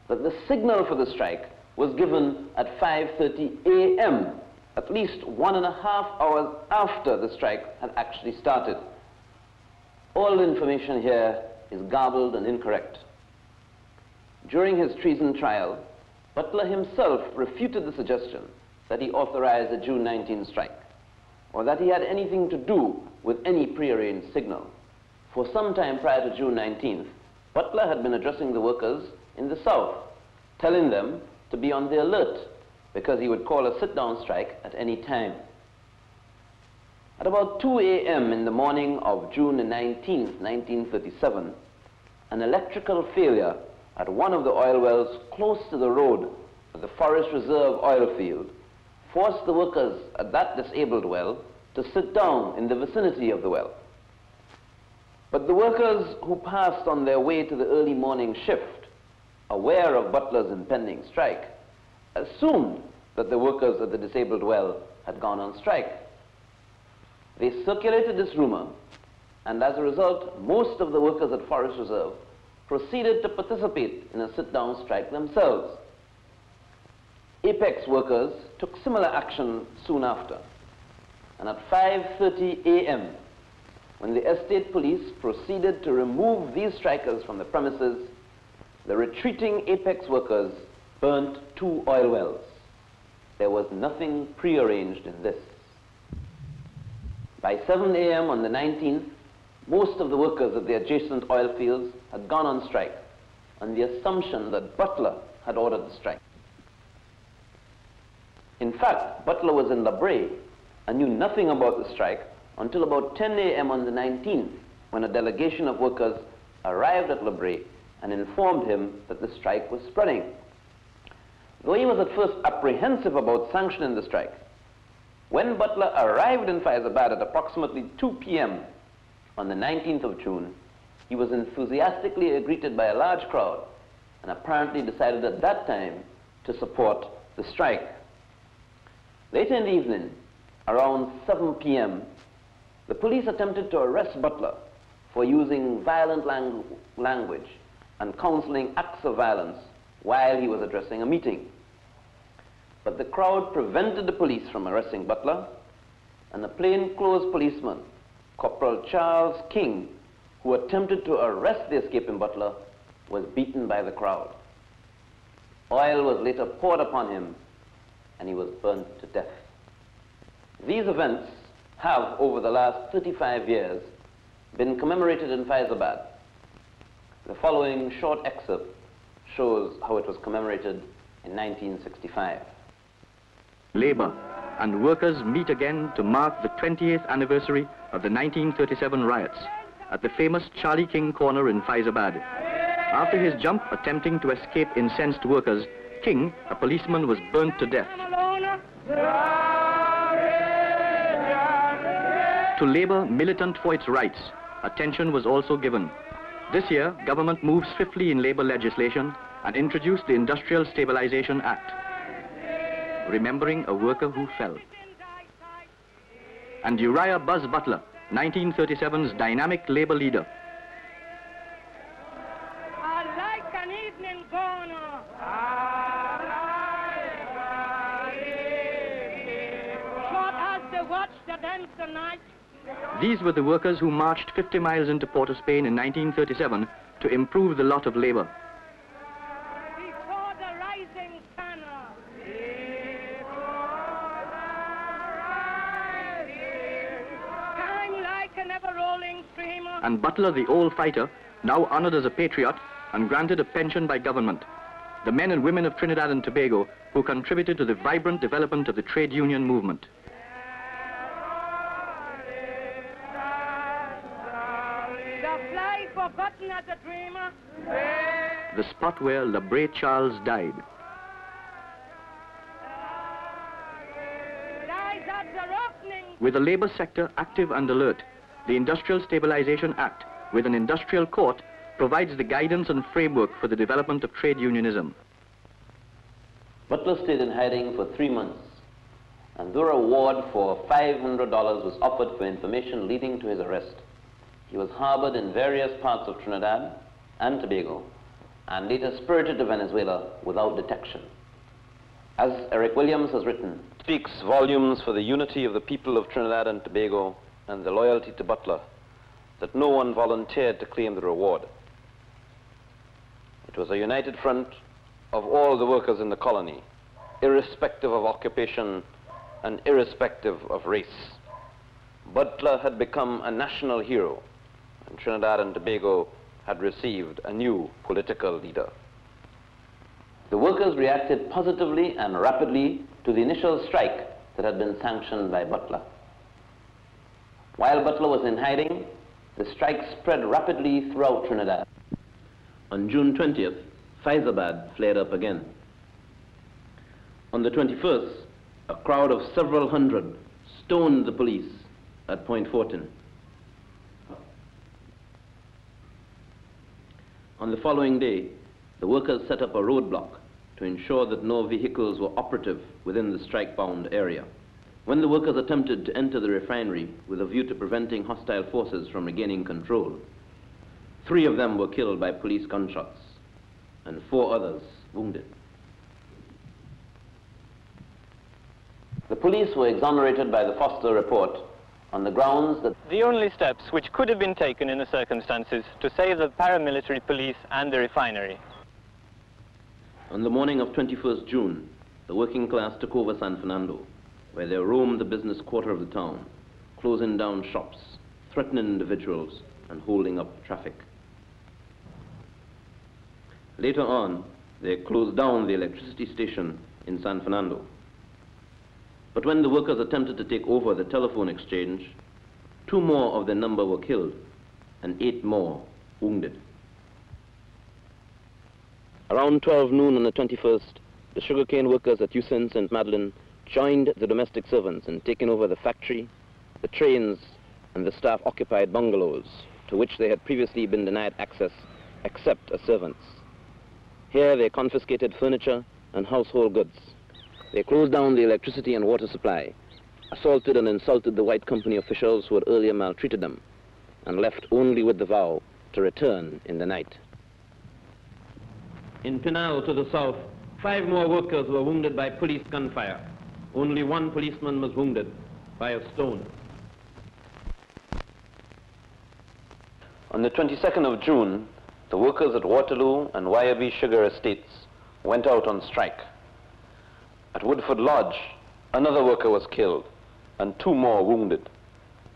Speaker 10: that the signal for the strike was given at 5:30 a.m., at least 1.5 hours after the strike had actually started. All the information here is garbled and incorrect. During his treason trial, Butler himself refuted the suggestion that he authorized the June 19 strike, or that he had anything to do with any prearranged signal. For some time prior to June 19th, Butler had been addressing the workers in the South, telling them to be on the alert because he would call a sit-down strike at any time. At about 2 a.m. in the morning of June 19th, 1937, an electrical failure at one of the oil wells close to the road of the Forest Reserve oil field forced the workers at that disabled well to sit down in the vicinity of the well. But the workers who passed on their way to the early morning shift, aware of Butler's impending strike, assumed that the workers at the disabled well had gone on strike. They circulated this rumor, and as a result, most of the workers at Forest Reserve proceeded to participate in a sit-down strike themselves. Apex workers took similar action soon after, and at 5:30 a.m., when the estate police proceeded to remove these strikers from the premises, the retreating Apex workers burnt 2 oil wells. There was nothing prearranged in this. By 7 a.m. on the 19th, most of the workers at the adjacent oil fields had gone on strike on the assumption that Butler had ordered the strike. In fact, Butler was in La Brea and knew nothing about the strike until about 10 a.m. on the 19th, when a delegation of workers arrived at La Brea and informed him that the strike was spreading. Though he was at first apprehensive about sanctioning the strike, when Butler arrived in Faizabad at approximately 2 p.m. on the 19th of June, he was enthusiastically greeted by a large crowd and apparently decided at that time to support the strike. Later in the evening, around 7 p.m., the police attempted to arrest Butler for using violent language and counseling acts of violence while he was addressing a meeting. But the crowd prevented the police from arresting Butler, and a plainclothes policeman, Corporal Charles King, who attempted to arrest the escaping Butler, was beaten by the crowd. Oil was later poured upon him, and he was burnt to death. These events have, over the last 35 years, been commemorated in Faizabad. The following short excerpt shows how it was commemorated in 1965.
Speaker 13: Labor and workers meet again to mark the 20th anniversary of the 1937 riots at the famous Charlie King corner in Faizabad. After his jump attempting to escape incensed workers, King, a policeman, was burnt to death. To labor militant for its rights, attention was also given. This year, government moved swiftly in labor legislation and introduced the Industrial Stabilization Act, remembering a worker who fell. And Uriah Buzz Butler, 1937's dynamic labor leader.
Speaker 14: I like an evening gone on. Short as they watch the dance the night.
Speaker 13: These were the workers who marched 50 miles into Port of Spain in 1937 to improve the lot of labor.
Speaker 14: Before the rising sun. Time like an ever-rolling stream.
Speaker 13: And Butler, the old fighter, now honored as a patriot and granted a pension by government. the men and women of Trinidad and Tobago who contributed to the vibrant development of the trade union movement.
Speaker 14: Forgotten as a dreamer.
Speaker 13: The spot where LeBray Charles died. With the labor sector active and alert, the Industrial Stabilization Act, with an industrial court, provides the guidance and framework for the development of trade unionism.
Speaker 10: Butler stayed in hiding for 3 months, and though a reward for $500 was offered for information leading to his arrest, he was harbored in various parts of Trinidad and Tobago and later spirited to Venezuela without detection. As Eric Williams has written, it speaks volumes for the unity of the people of Trinidad and Tobago and the loyalty to Butler that no one volunteered to claim the reward. It was a united front of all the workers in the colony, irrespective of occupation and irrespective of race. Butler had become a national hero, and Trinidad and Tobago had received a new political leader. The workers reacted positively and rapidly to the initial strike that had been sanctioned by Butler. While Butler was in hiding, the strike spread rapidly throughout Trinidad. On June 20th, Faizabad flared up again. On the 21st, a crowd of several hundred stoned the police at Point Fortin. On the following day, the workers set up a roadblock to ensure that no vehicles were operative within the strike-bound area. When the workers attempted to enter the refinery with a view to preventing hostile forces from regaining control, 3 of them were killed by police gunshots and 4 others wounded. The police were exonerated by the Foster report on the grounds that
Speaker 11: the only steps which could have been taken in the circumstances to save the paramilitary police and the refinery.
Speaker 10: On the morning of 21st June, the working class took over San Fernando, where they roamed the business quarter of the town, closing down shops, threatening individuals, and holding up traffic. Later on, they closed down the electricity station in San Fernando. But when the workers attempted to take over the telephone exchange, 2 more of their number were killed and 8 more wounded. Around 12 noon on the 21st, the sugarcane workers at Houston St. Madeleine joined the domestic servants in taking over the factory, the trains, and the staff-occupied bungalows to which they had previously been denied access except as servants. Here they confiscated furniture and household goods. They closed down the electricity and water supply, assaulted and insulted the white company officials who had earlier maltreated them, and left only with the vow to return in the night. In Pinal to the south, 5 more workers were wounded by police gunfire. Only 1 policeman was wounded by a stone. On the 22nd of June, the workers at Waterloo and YB Sugar Estates went out on strike. At Woodford Lodge, another worker was killed and 2 more wounded.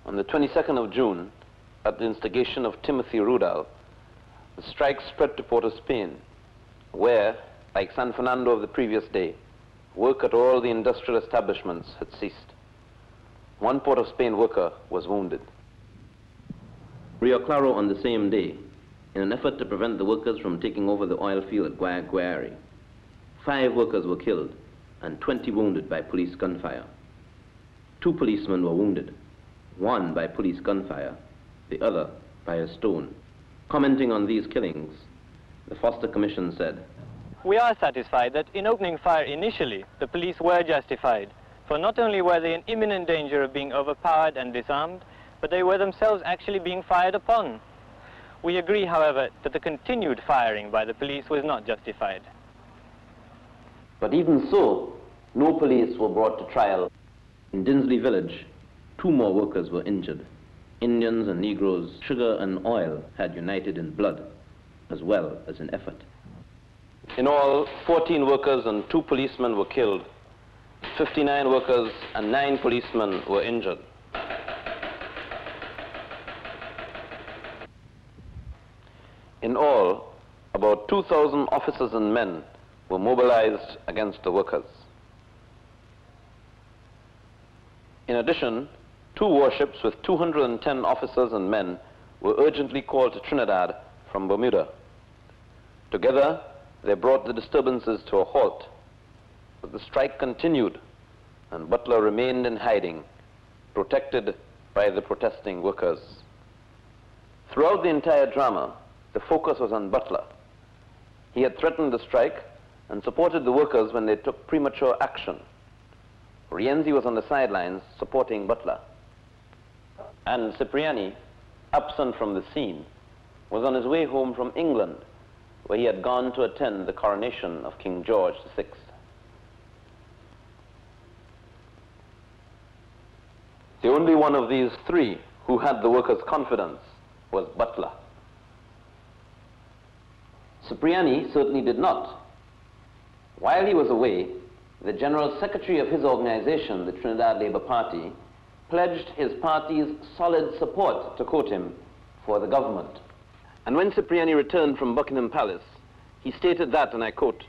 Speaker 10: On the 22nd of June, at the instigation of Timothy Rudall, the strike spread to Port of Spain, where, like San Fernando of the previous day, work at all the industrial establishments had ceased. 1 Port of Spain worker was wounded. Rio Claro on the same day, in an effort to prevent the workers from taking over the oil field at Guayari, 5 workers were killed and 20 wounded by police gunfire. 2 policemen were wounded, 1 by police gunfire, the other by a stone. Commenting on these killings, the Foster Commission said,
Speaker 11: We are satisfied that in opening fire initially, the police were justified, for not only were they in imminent danger of being overpowered and disarmed, but they were themselves actually being fired upon. We agree, however, that the continued firing by the police was not justified.
Speaker 10: But even so, no police were brought to trial. In Dinsley village, 2 more workers were injured. Indians and Negroes, sugar and oil had united in blood, as well as in effort. In all, 14 workers and 2 policemen were killed. 59 workers and 9 policemen were injured. In all, about 2,000 officers and men were mobilized against the workers. In addition, 2 warships with 210 officers and men were urgently called to Trinidad from Bermuda. Together, they brought the disturbances to a halt, but the strike continued, and Butler remained in hiding, protected by the protesting workers. Throughout the entire drama, the focus was on Butler. He had threatened the strike and supported the workers when they took premature action. Rienzi was on the sidelines supporting Butler. And Cipriani, absent from the scene, was on his way home from England, where he had gone to attend the coronation of King George VI. The only one of these 3 who had the workers' confidence was Butler. Cipriani certainly did not. While he was away, the General Secretary of his organization, the Trinidad Labour Party, pledged his party's solid support, to quote him, for the government. And when Cipriani returned from Buckingham Palace, he stated that, and I quote,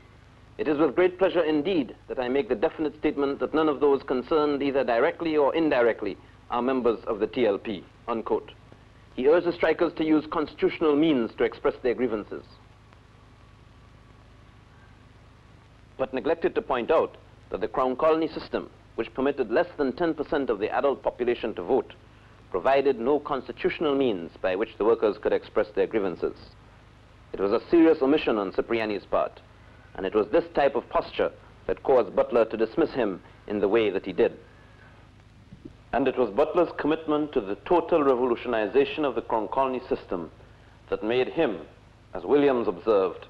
Speaker 10: "It is with great pleasure indeed that I make the definite statement that none of those concerned, either directly or indirectly, are members of the TLP," unquote. He urged the strikers to use constitutional means to express their grievances, but neglected to point out that the Crown Colony system, which permitted less than 10% of the adult population to vote, provided no constitutional means by which the workers could express their grievances. It was a serious omission on Cipriani's part, and it was this type of posture that caused Butler to dismiss him in the way that he did. And it was Butler's commitment to the total revolutionization of the Crown Colony system that made him, as Williams observed,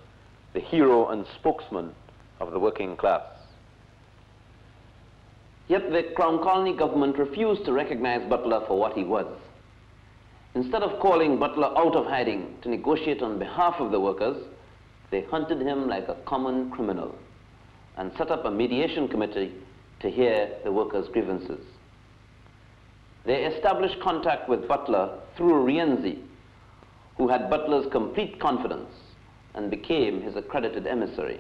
Speaker 10: the hero and spokesman of the working class. Yet the Crown Colony government refused to recognize Butler for what he was. Instead of calling Butler out of hiding to negotiate on behalf of the workers, they hunted him like a common criminal and set up a mediation committee to hear the workers' grievances. They established contact with Butler through Rienzi, who had Butler's complete confidence and became his accredited emissary.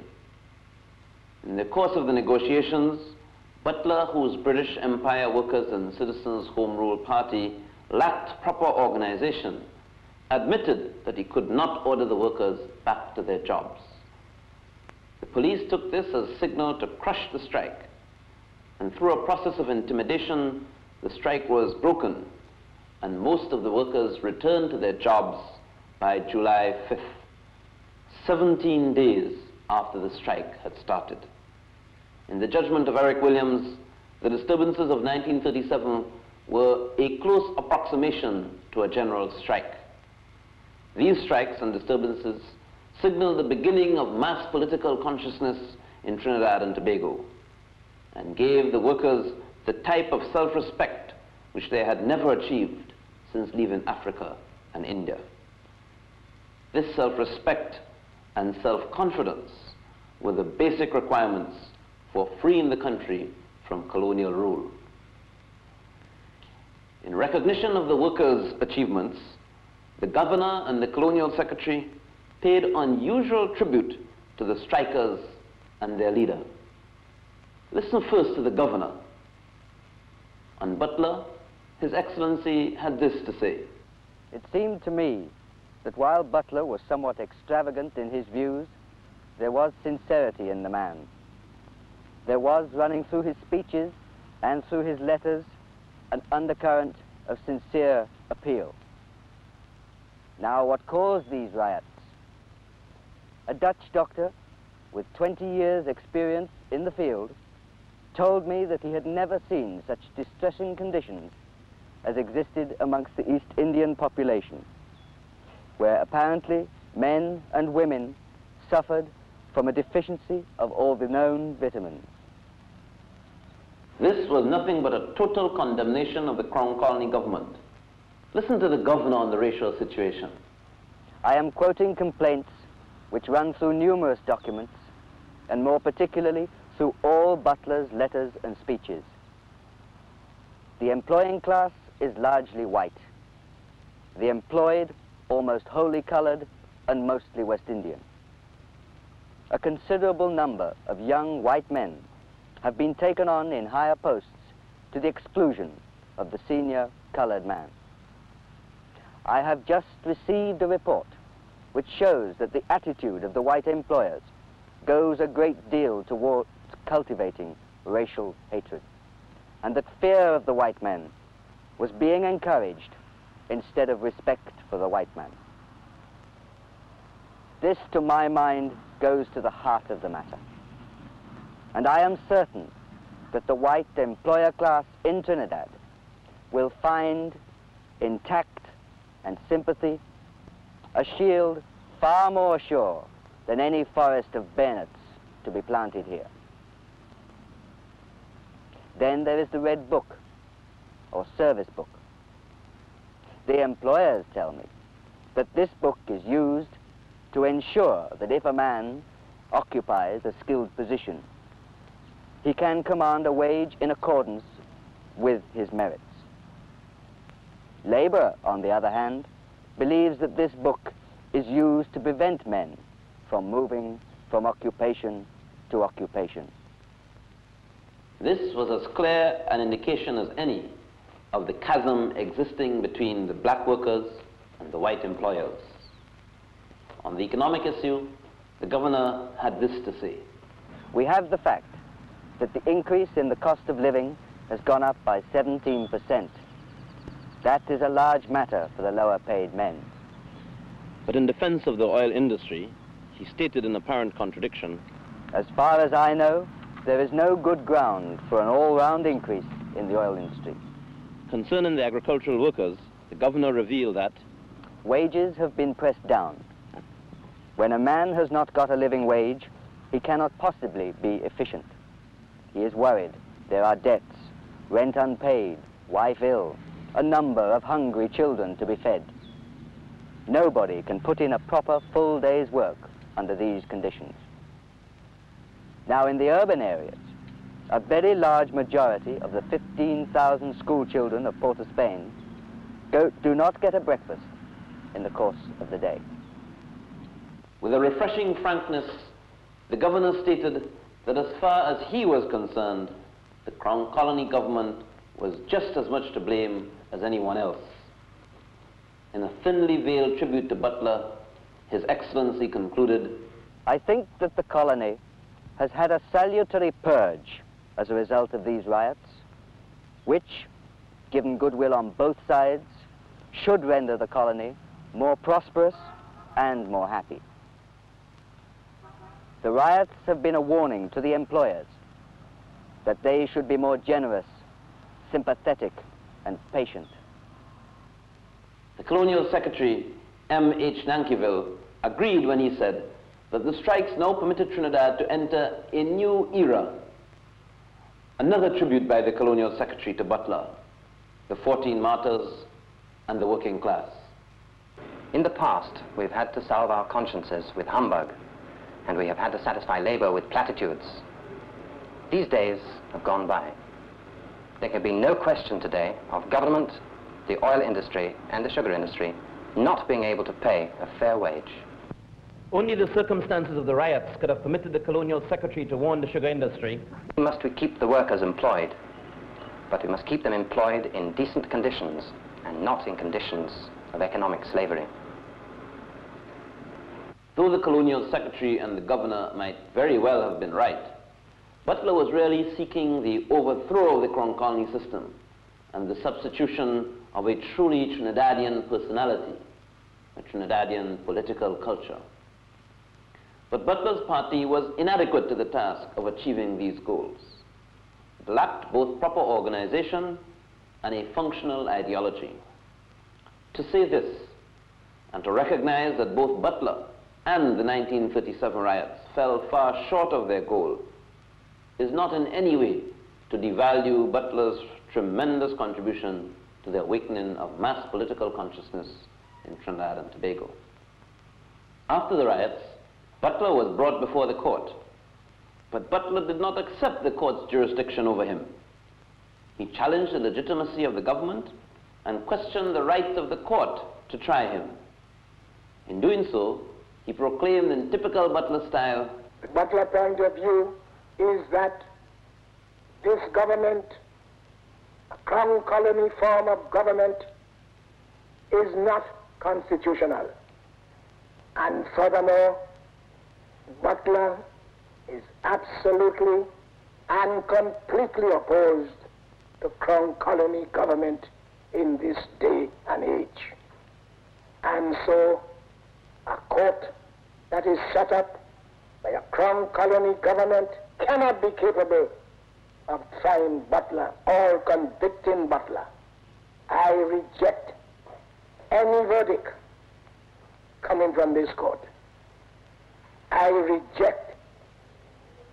Speaker 10: In the course of the negotiations, Butler, whose British Empire Workers and Citizens Home Rule Party lacked proper organization, admitted that he could not order the workers back to their jobs. The police took this as a signal to crush the strike, and through a process of intimidation, the strike was broken, and most of the workers returned to their jobs by July 5th, 17 days after the strike had started. In the judgment of Eric Williams, the disturbances of 1937 were a close approximation to a general strike. These strikes and disturbances signaled the beginning of mass political consciousness in Trinidad and Tobago, and gave the workers the type of self-respect which they had never achieved since leaving Africa and India. This self-respect and self-confidence were the basic requirements for freeing the country from colonial rule. In recognition of the workers' achievements, the governor and the colonial secretary paid unusual tribute to the strikers and their leader. Listen first to the governor. On Butler, His Excellency had this to say.
Speaker 15: It seemed to me that while Butler was somewhat extravagant in his views, there was sincerity in the man. There was, running through his speeches and through his letters, an undercurrent of sincere appeal. Now, what caused these riots? A Dutch doctor with 20 years' experience in the field told me that he had never seen such distressing conditions as existed amongst the East Indian population, where apparently men and women suffered from a deficiency of all the known vitamins.
Speaker 10: This was nothing but a total condemnation of the Crown Colony government. Listen to the governor on the racial situation.
Speaker 15: I am quoting complaints which run through numerous documents, and more particularly through all Butler's letters and speeches. The employing class is largely white. The employed, almost wholly colored and mostly West Indian. a considerable number of young white men have been taken on in higher posts to the exclusion of the senior colored man. I have just received a report which shows that the attitude of the white employers goes a great deal towards cultivating racial hatred, and that fear of the white man was being encouraged instead of respect for the white man. This, to my mind, goes to the heart of the matter. And I am certain that the white employer class in Trinidad will find in tact and sympathy a shield far more sure than any forest of bayonets to be planted here. Then there is the Red Book, or service book. The employers tell me that this book is used to ensure that if a man occupies a skilled position, he can command a wage in accordance with his merits. Labor, on the other hand, believes that this book is used to prevent men from moving from occupation to occupation.
Speaker 10: This was as clear an indication as any of the chasm existing between the black workers and the white employers. On the economic issue, the governor had this to say.
Speaker 15: We have the fact that the increase in the cost of living has gone up by 17%. That is a large matter for the lower paid men.
Speaker 10: But in defense of the oil industry, he stated in apparent contradiction,
Speaker 15: as far as I know, there is no good ground for an all-round increase in the oil industry.
Speaker 10: Concerning the agricultural workers, the governor revealed that
Speaker 15: wages have been pressed down. When a man has not got a living wage, he cannot possibly be efficient. He is worried. There are debts, rent unpaid, wife ill, a number of hungry children to be fed. Nobody can put in a proper full day's work under these conditions. Now, in the urban areas, a very large majority of the 15,000 school children of Port of Spain do not get a breakfast in the course of the day.
Speaker 10: With a refreshing frankness, the governor stated that as far as he was concerned, the Crown Colony government was just as much to blame as anyone else. In a thinly veiled tribute to Butler, His Excellency concluded,
Speaker 15: I think that the colony has had a salutary purge as a result of these riots, which, given goodwill on both sides, should render the colony more prosperous and more happy. The riots have been a warning to the employers that they should be more generous, sympathetic, and patient.
Speaker 10: The Colonial Secretary, M.H. Nankyville, agreed when he said that the strikes now permitted Trinidad to enter a new era. Another tribute by the Colonial Secretary to Butler, the 14 martyrs and the working class.
Speaker 16: In the past, we've had to salve our consciences with humbug, and we have had to satisfy labor with platitudes. These days have gone by. There can be no question today of government, the oil industry, and the sugar industry not being able to pay a fair wage.
Speaker 17: Only the circumstances of the riots could have permitted the Colonial Secretary to warn the sugar industry.
Speaker 16: Must we keep the workers employed, but we must keep them employed in decent conditions and not in conditions of economic slavery.
Speaker 10: Though the Colonial Secretary and the Governor might very well have been right, Butler was really seeking the overthrow of the Crown Colony system and the substitution of a truly Trinidadian personality, a Trinidadian political culture. But Butler's party was inadequate to the task of achieving these goals. It lacked both proper organization and a functional ideology. To say this, and to recognize that both Butler and the 1937 riots fell far short of their goal, is not in any way to devalue Butler's tremendous contribution to the awakening of mass political consciousness in Trinidad and Tobago. After the riots, Butler was brought before the court, but Butler did not accept the court's jurisdiction over him. He challenged the legitimacy of the government and questioned the right of the court to try him. In doing so, he proclaimed in typical Butler style
Speaker 18: The Butler point of view is that this government, a crown colony form of government, is not constitutional. And furthermore, Butler is absolutely and completely opposed to crown colony government in this day and age. And so a court that is set up by a crown colony government cannot be capable of trying Butler or convicting Butler. I reject any verdict coming from this court. I reject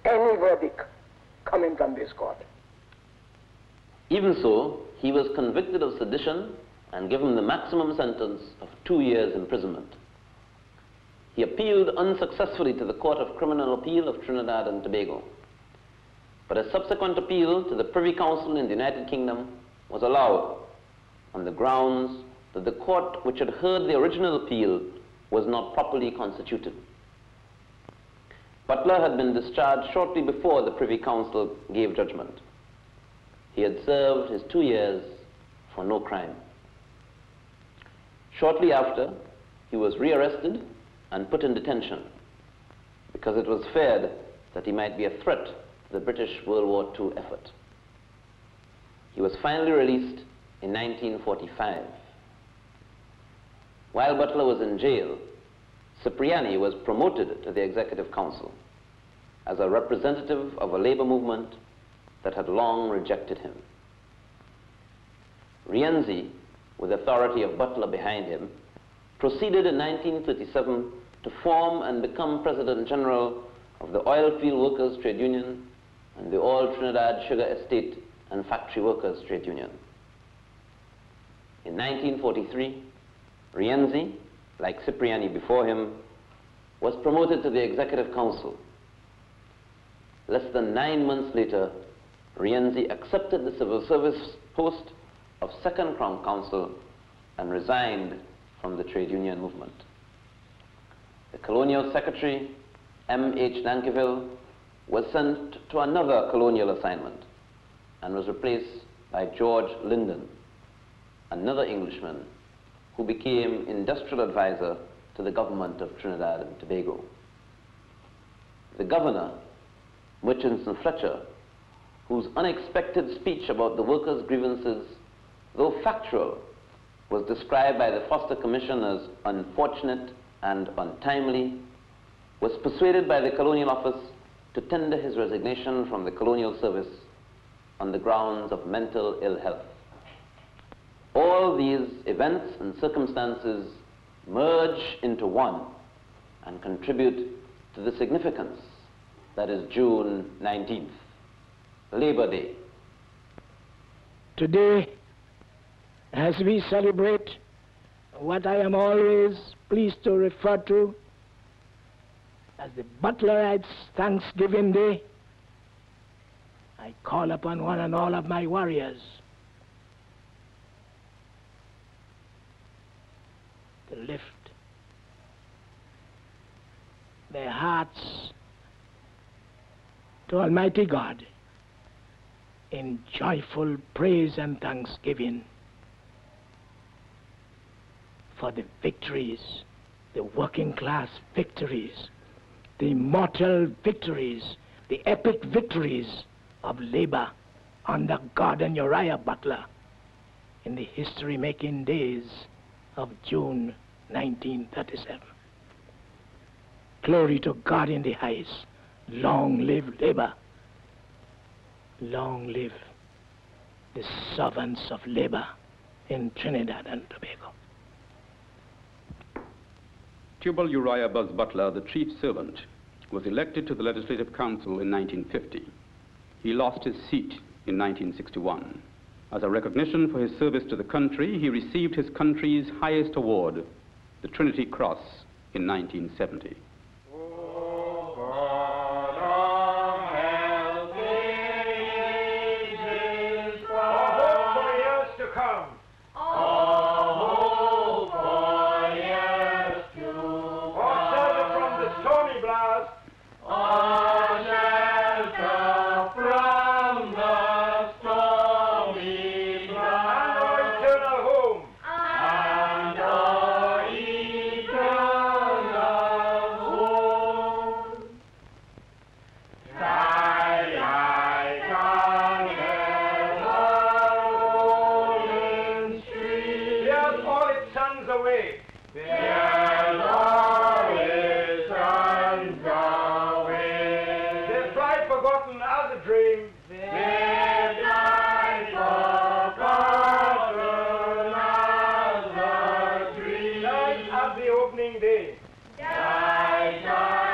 Speaker 18: any verdict coming from this court.
Speaker 10: Even so, he was convicted of sedition and given the maximum sentence of 2 years imprisonment. He appealed unsuccessfully to the Court of Criminal Appeal of Trinidad and Tobago, but a subsequent appeal to the Privy Council in the United Kingdom was allowed on the grounds that the court which had heard the original appeal was not properly constituted. Butler had been discharged shortly before the Privy Council gave judgment. He had served his 2 years for no crime. Shortly after, he was rearrested and put in detention because it was feared that he might be a threat to the British World War II effort. He was finally released in 1945. While Butler was in jail, Cipriani was promoted to the Executive Council as a representative of a labor movement that had long rejected him. Rienzi, with authority of Butler behind him, proceeded in 1937 to form and become President General of the Oilfield Workers Trade Union and the All Trinidad Sugar Estate and Factory Workers Trade Union. In 1943, Rienzi, like Cipriani before him, was promoted to the Executive Council. Less than 9 months later, Rienzi accepted the civil service post of Second Crown Counsel and resigned from the trade union movement. The Colonial Secretary, M.H. Nankivell, was sent to another colonial assignment and was replaced by George Linden, another Englishman who became industrial advisor to the government of Trinidad and Tobago. The governor, Murchison Fletcher, whose unexpected speech about the workers' grievances, though factual, was described by the Foster Commission as unfortunate and untimely, was persuaded by the Colonial Office to tender his resignation from the Colonial Service on the grounds of mental ill health. All these events and circumstances merge into one and contribute to the significance that is June 19th, Labor Day.
Speaker 18: Today, as we celebrate what I am always pleased to refer to as the Butlerites' Thanksgiving Day, I call upon one and all of my warriors to lift their hearts to Almighty God in joyful praise and thanksgiving for the victories, the working class victories, the immortal victories, the epic victories of labor under Gordon Uriah Butler in the history-making days of June 1937. Glory to God in the highest. Long live labor. Long live the servants of labor in Trinidad and Tobago.
Speaker 9: Tubal Uriah Buzz Butler, the chief servant, was elected to the Legislative Council in 1950. He lost his seat in 1961. As a recognition for his service to the country, he received his country's highest award, the Trinity Cross, in 1970.
Speaker 14: Oh,
Speaker 19: There's always sunshine. They're quite forgotten as a dream. They've died forgotten as a dream. Died at the opening day. Died, died.